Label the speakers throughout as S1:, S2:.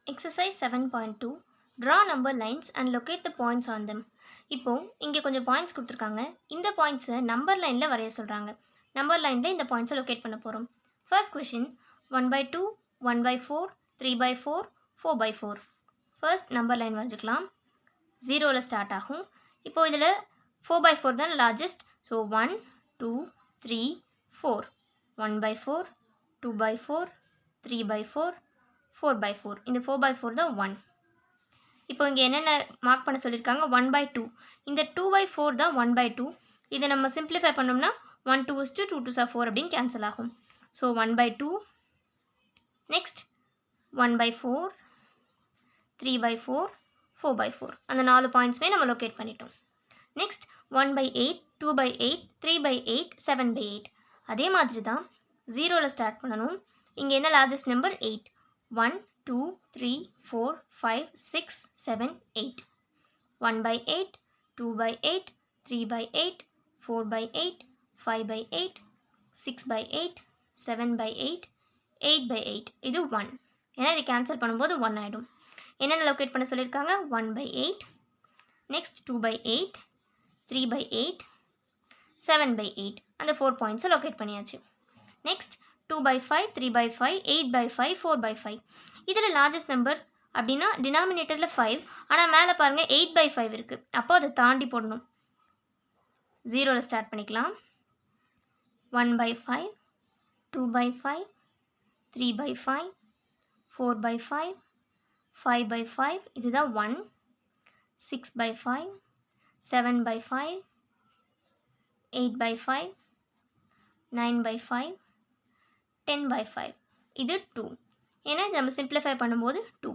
S1: Exercise 7.2 Draw number lines and locate the points on them. இப்போ இங்கே கொஞ்சம் points கொடுத்துருக்காங்க. இந்த பாயிண்ட்ஸை நம்பர் லைனில் வரைய சொல்கிறாங்க. நம்பர் லைனில் இந்த பாயிண்ட்ஸை லொக்கேட் பண்ண போகிறோம். First question 1/2, 1/4, 3/4, 4/4. First number line வரைஞ்சிக்கலாம். 0ல் ஸ்டார்ட் ஆகும். இப்போது இதில் 4/4 தான் லார்ஜஸ்ட். ஸோ 1, 2, 3, 4. 1/4, 2/4, 3/4, 4/4. இந்த 4/4 தான் 1. இப்போ இங்கே என்னென்ன மார்க் பண்ண சொல்லியிருக்காங்க? 1/2. இந்த 2/4 தான் 1/2. இதை நம்ம சிம்பிளிஃபை பண்ணோம்னா 1 2 2 2 4 அப்படின்னு கேன்சல் ஆகும். ஸோ 1/2. நெக்ஸ்ட் 1/4, 3/4, 4/4. அந்த 4 பாயிண்ட்ஸுமே நம்ம லொக்கேட் பண்ணிட்டோம். நெக்ஸ்ட் 1/8, 2/8, 3/8, 7/8. அதே மாதிரி தான் 0ல் ஸ்டார்ட் பண்ணணும். இங்கே என்ன லார்ஜஸ்ட் நம்பர்? 8. 1, 2, 3, 4, 5, 6, 7, 8. 1/8, 2/8, 3/8, 4/8, 5/8, 6/8, 7/8, 8/8. இது 1. ஏன்னா இது கேன்சல் பண்ணும்போது 1 ஆகிடும். என்னென்ன லொக்கேட் பண்ண சொல்லியிருக்காங்க? 1/8, நெக்ஸ்ட் 2/8, 3/8, 7/8. அந்த 4 பாயிண்ட்ஸை லொக்கேட் பண்ணியாச்சு. நெக்ஸ்ட் 2/5, 3/5, 8/5, 4/5. இதில் லார்ஜஸ்ட் நம்பர் அப்படின்னா டினாமினேட்டரில் 5, ஆனால் மேலே பாருங்கள் 8/5 இருக்குது. அப்போ அதை தாண்டி போடணும். 0ல் ஸ்டார்ட் பண்ணிக்கலாம். 1/5, 2/5, 3/5, 4/5, 5/5. இதுதான் 1. 6/5, 7/5, 8/5, 9/5, 10/5. இது 2. ஏன்னா இது நம்ம சிம்பிளிஃபை பண்ணும்போது 2.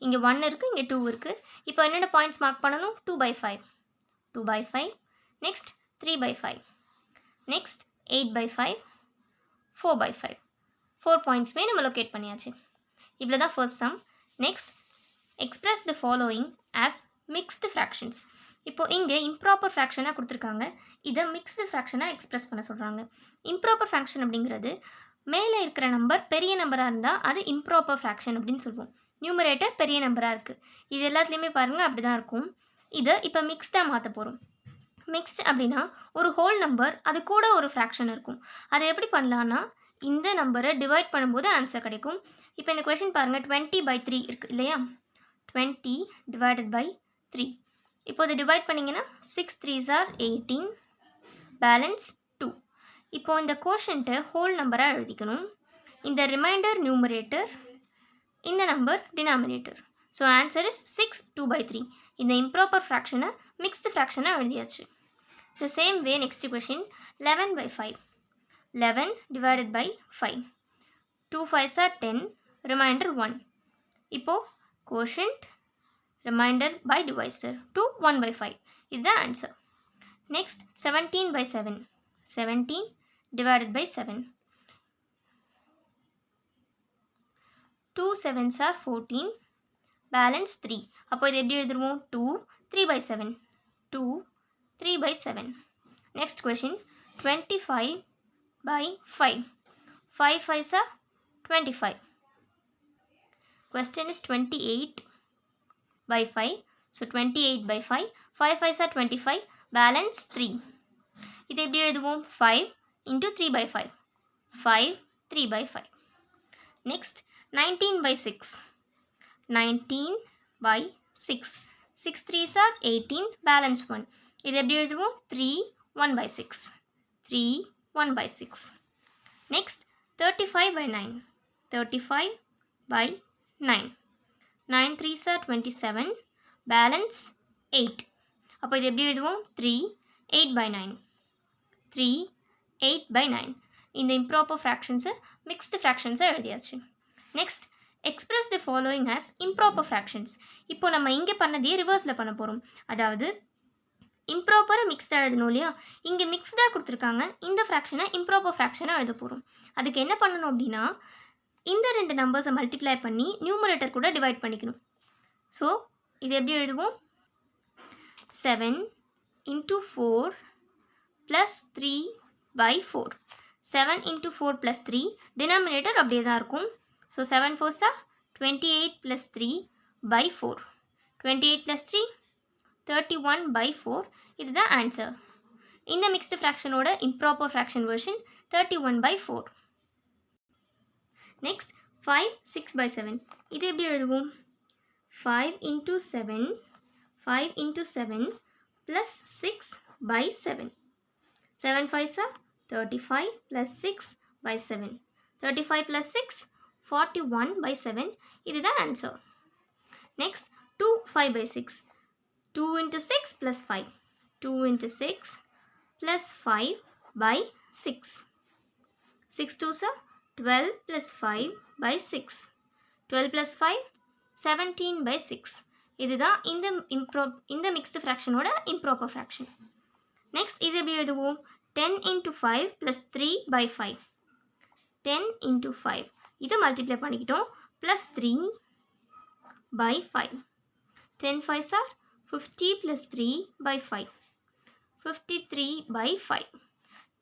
S1: இங்கே 1 இருக்குது, இங்கே 2 இருக்குது. இப்போ என்னென்ன பாயிண்ட்ஸ் மார்க் பண்ணணும்? 2/5, 2/5. Next 3/5, next 8/5, 4/5. 4 பாயிண்ட்ஸுமே நம்ம லொக்கேட் பண்ணியாச்சு. இவ்வளோ தான் first sum. Next express the following as mixed fractions. இப்போது இங்கே இம்ப்ராப்பர் ஃப்ராக்ஷனாக கொடுத்துருக்காங்க. இதை மிக்ஸ்டு ஃப்ராக்ஷனாக எக்ஸ்பிரஸ் பண்ண சொல்கிறாங்க. இம்ப்ராப்பர் ஃப்ராக்ஷன் அப்படிங்கிறது மேலே இருக்கிற நம்பர் பெரிய நம்பராக இருந்தால் அது இம்ப்ராப்பர் ஃப்ராக்ஷன் அப்படின்னு சொல்லுவோம். நியூமரேட்டர் பெரிய நம்பராக இருக்குது. இது எல்லாத்துலேயுமே பாருங்கள் அப்படி தான் இருக்கும். இதை இப்போ மிக்ஸ்டாக மாற்ற போகிறோம். மிக்ஸ்ட் அப்படின்னா ஒரு ஹோல் நம்பர் அது கூட ஒரு ஃப்ராக்ஷன் இருக்கும். அதை எப்படி பண்ணலான்னா இந்த நம்பரை டிவைட் பண்ணும்போது ஆன்சர் கிடைக்கும். இப்போ இந்த கொஷின் பாருங்கள் 20/3 இருக்குது இல்லையா? 20 divided by 3. இப்போ இதை டிவைட் பண்ணிங்கன்னா 6 3s are 18, பேலன்ஸ் 2. இப்போது இந்த கோஷன்ட்டை ஹோல் நம்பராக எழுதிக்கணும். இந்த ரிமைண்டர் நியூமரேட்டர், இந்த number denominator. So answer is 6 2/3. இந்த இம்ப்ராப்பர் ஃப்ராக்ஷனை மிக்ஸ்டு ஃப்ராக்ஷனாக எழுதியாச்சு. The same way next question 11/5. 11 divided by 5. 2 5s are 10, remainder 1. இப்போது கோஷன்ட் ரிமைண்டர் பை டிவைசர் 2 1/5. இதுதான் answer. Next 17/7. 17 divided by 7. 2 7s are 14, balance 3. அப்போ இது எப்படி எழுதுருவோம்? 2 3/7. 2 3/7. Next question 25/5. 5 5s are 25. Question is 28/5. So 28/5. 5 5s are 25, balance 3. இதை எப்படி எழுதுவோம்? 5 into 3/5. 5 3/5. Next 19/6. 19/6. 6 3s are 18, balance 1. இதை எப்படி எழுதுவோம்? 3 1/6. 3 1/6. நெக்ஸ்ட் 35/9. 35/9. 9 3s are 27, balance 8. அப்போ இது எப்படி எழுதுவோம்? 3 8/9. 3 8/9. இந்த இம்ப்ராப்பர் ஃப்ராக்ஷன்ஸை மிக்ஸ்டு ஃப்ராக்ஷன்ஸை எழுதியாச்சு. Next express the following as improper fractions. இப்போ நம்ம இங்கே பண்ணதையே ரிவர்ஸில் பண்ண போகிறோம். அதாவது இம்ப்ராப்பரை மிக்ஸ்டாக எழுதணும் இல்லையா? இங்கே மிக்ஸ்டாக கொடுத்துருக்காங்க. இந்த ஃப்ராக்ஷனை இம்ப்ராப்பர் ஃப்ராக்ஷனாக எழுத போகிறோம். அதுக்கு என்ன பண்ணணும் அப்படின்னா இந்த 2 நம்பர்ஸை மல்டிப்ளை பண்ணி நியூமரேட்டர் கூட டிவைட் பண்ணிக்கணும். ஸோ இது எப்படி எழுதுவோம்? 7 into 4 plus 3/4. 7 into 4 plus 3, denominator அப்படியே தான் இருக்கும். So 7 4s are 28 plus 3 by 4. 28 plus 3 31 by 4. இதுதான் ஆன்சர். இந்த மிக்ஸ்டு ஃப்ராக்ஷனோட improper fraction version 31 by 4. Next 5 6 by 7. இது எப்படி எழுதுவோம்? 5 into 7 5 into 7 plus 6 by 7. 7 5s are 35 plus 6 by 7. 35 plus 6 41 by 7. இதுதான் answer. Next 2 5 by 6. 2 into 6 plus 5. 2 into 6 plus 5 by 6. 6 2s are 12 plus 5 by 6. 12 plus 5 17 by 6. இதுதான் இந்த mixed ஃப்ராக்ஷனோட improper fraction. Next இது எப்படி எழுதுவோம்? 10 into 5 plus 3 by 5. 10 into 5 இதை multiply பண்ணிக்கிட்டோம் plus 3 by 5. 10 5s are 50 plus 3 by 5. 53 by 5.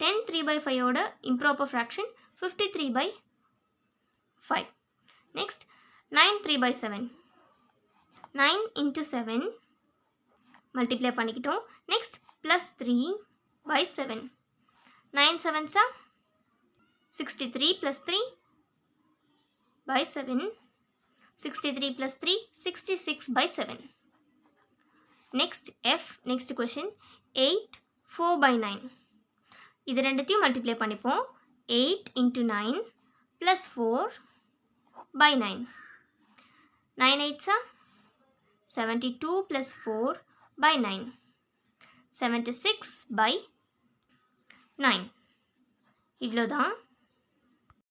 S1: 10 3 by 5 ஓட improper fraction 53 by 5. Next 9 3 by 7. 9 into 7 multiply பண்ணிக்கிட்டோம். Next plus 3 by 7. 9 7s are 63 plus 3 by 7. 63 plus 3 66 by 7. Next F, next question 8 4 by 9. இது ரெண்டுத்தையும் multiply பண்ணிப்போம். 8 into 9 plus 4 by 9. 9 8s are 72 plus 4 by 9. 76 by 9. இவ்வளோதான்